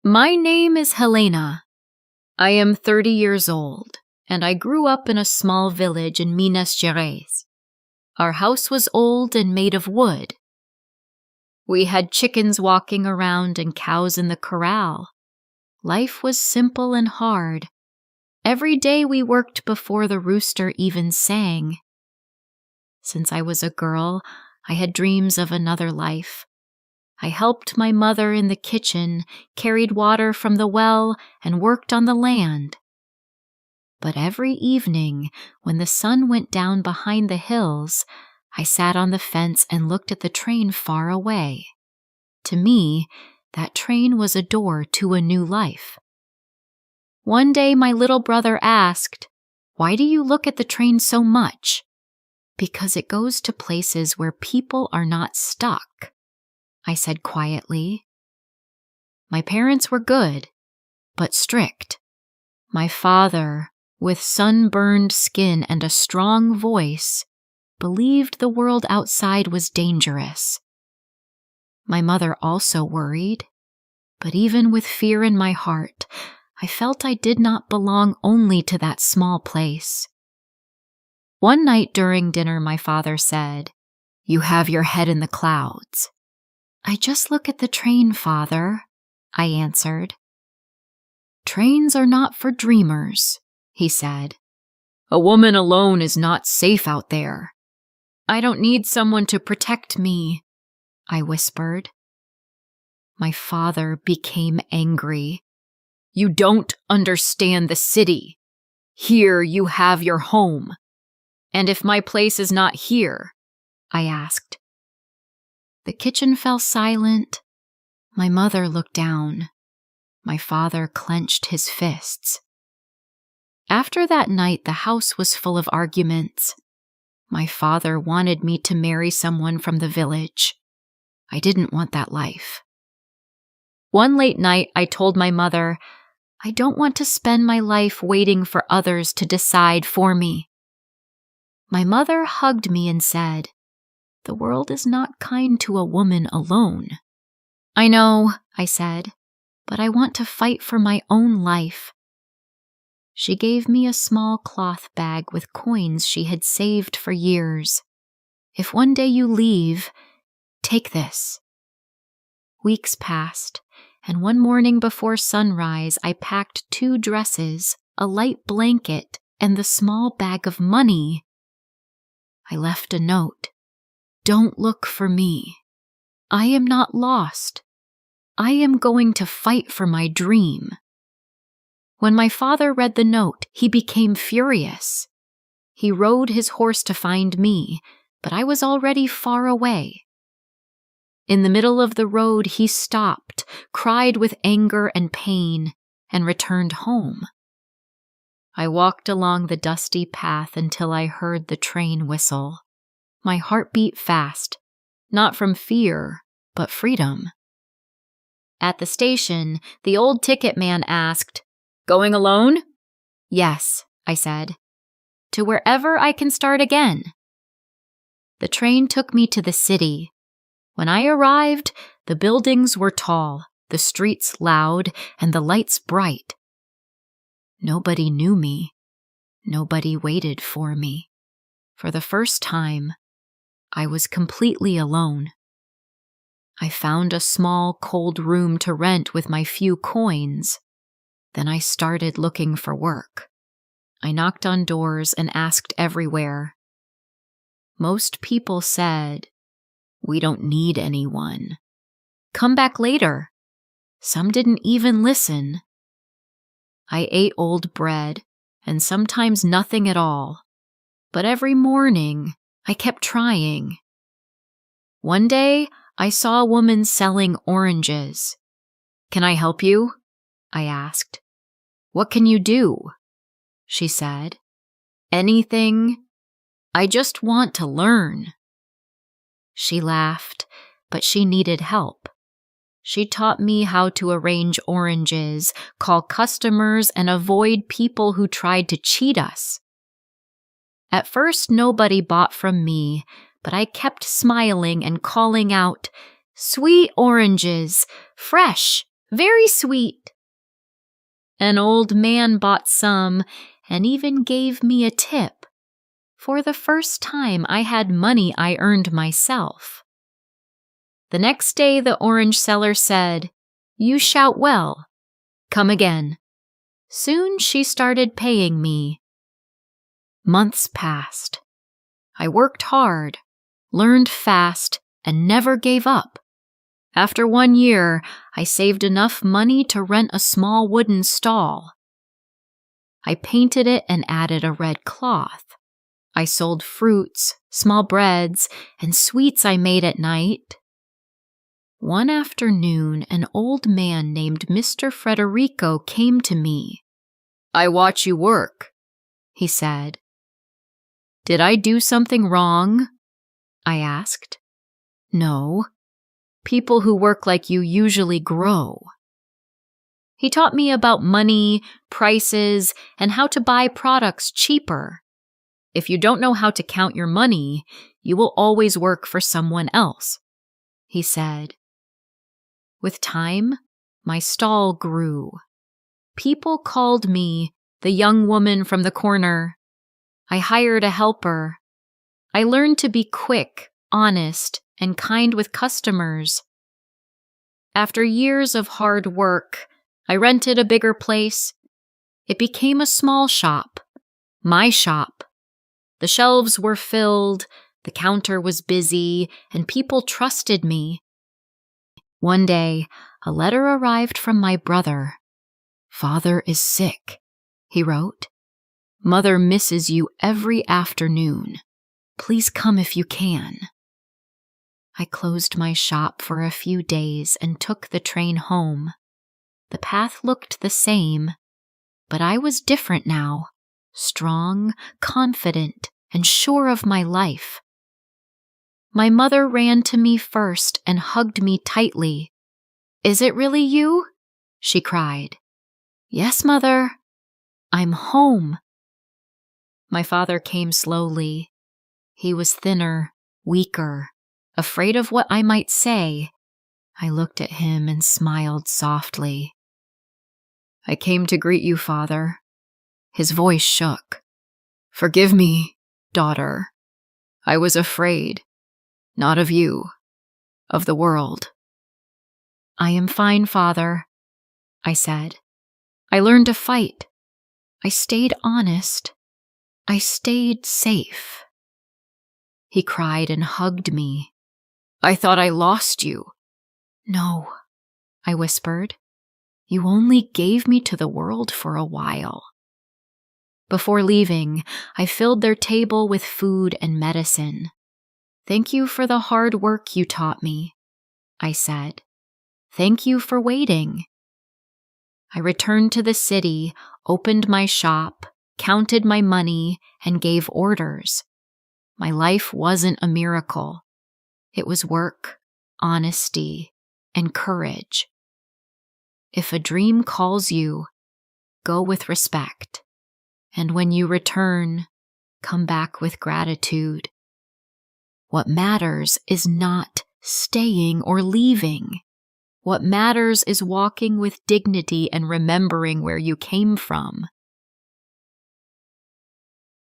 My name is Helena. I am 30 years old, and I grew up in a small village in Minas Gerais. Our house was old and made of wood. We had chickens walking around and cows in the corral. Life was simple and hard. Every day we worked before the rooster even sang. Since I was a girl, I had dreams of another life. I helped my mother in the kitchen, carried water from the well, and worked on the land. But every evening, when the sun went down behind the hills, I sat on the fence and looked at the train far away. To me, that train was a door to a new life. One day my little brother asked, "Why do you look at the train so much?" "Because it goes to places where people are not stuck," I said quietly. My parents were good, but strict. My father, with sunburned skin and a strong voice, believed the world outside was dangerous. My mother also worried, but even with fear in my heart, I felt I did not belong only to that small place. One night during dinner, my father said, "You have your head in the clouds." "I just look at the train, Father," I answered. "Trains are not for dreamers," he said. "A woman alone is not safe out there." "I don't need someone to protect me," I whispered. My father became angry. "You don't understand the city. Here you have your home." "And if my place is not here?" I asked. The kitchen fell silent. My mother looked down. My father clenched his fists. After that night, the house was full of arguments. My father wanted me to marry someone from the village. I didn't want that life. One late night, I told my mother, "I don't want to spend my life waiting for others to decide for me." My mother hugged me and said, "The world is not kind to a woman alone." "I know," I said, "but I want to fight for my own life." She gave me a small cloth bag with coins she had saved for years. "If one day you leave, take this." Weeks passed, and one morning before sunrise, I packed 2 dresses, a light blanket, and the small bag of money. I left a note. "Don't look for me. I am not lost. I am going to fight for my dream." When my father read the note, he became furious. He rode his horse to find me, but I was already far away. In the middle of the road, he stopped, cried with anger and pain, and returned home. I walked along the dusty path until I heard the train whistle. My heart beat fast, not from fear, but freedom. At the station, the old ticket man asked, "Going alone?" "Yes," I said. "To wherever I can start again." The train took me to the city. When I arrived, the buildings were tall, the streets loud, and the lights bright. Nobody knew me. Nobody waited for me. For the first time, I was completely alone. I found a small, cold room to rent with my few coins. Then I started looking for work. I knocked on doors and asked everywhere. Most people said, "We don't need anyone. Come back later." Some didn't even listen. I ate old bread, and sometimes nothing at all. But every morning, I kept trying. One day, I saw a woman selling oranges. "Can I help you?" I asked. "What can you do?" She said. "Anything. I just want to learn." She laughed, but she needed help. She taught me how to arrange oranges, call customers, and avoid people who tried to cheat us. At first, nobody bought from me, but I kept smiling and calling out, "Sweet oranges, fresh, Very sweet. An old man bought some and even gave me a tip. For the first time, I had money I earned myself. The next day, the orange seller said, "You shout well. Come again." Soon she started paying me. Months passed. I worked hard, learned fast, and never gave up. After 1 year, I saved enough money to rent a small wooden stall. I painted it and added a red cloth. I sold fruits, small breads, and sweets I made at night. One afternoon, an old man named Mr. Federico came to me. "I watch you work," he said. "Did I do something wrong?" I asked. "No. People who work like you usually grow." He taught me about money, prices, and how to buy products cheaper. If you don't know how to count your money, you will always work for someone else, he said. With time, my stall grew. People called me the young woman from the corner. I hired a helper. I learned to be quick, honest, and kind with customers. After years of hard work, I rented a bigger place. It became a small shop, my shop. The shelves were filled, the counter was busy, and people trusted me. One day, a letter arrived from my brother. "Father is sick," he wrote. "Mother misses you every afternoon. Please come if you can." I closed my shop for a few days and took the train home. The path looked the same, but I was different now, strong, confident, and sure of my life. My mother ran to me first and hugged me tightly. "Is it really you?" she cried. "Yes, Mother. I'm home." My father came slowly. He was thinner, weaker, afraid of what I might say. I looked at him and smiled softly. "I came to greet you, Father." His voice shook. "Forgive me, daughter. I was afraid, not of you, of the world." "I am fine, Father," I said. "I learned to fight. I stayed honest. I stayed safe." He cried and hugged me. "I thought I lost you." "No," I whispered. "You only gave me to the world for a while." Before leaving, I filled their table with food and medicine. "Thank you for the hard work you taught me," I said. "Thank you for waiting." I returned to the city, opened my shop, counted my money, and gave orders. My life wasn't a miracle. It was work, honesty, and courage. If a dream calls you, go with respect. And when you return, come back with gratitude. What matters is not staying or leaving. What matters is walking with dignity and remembering where you came from.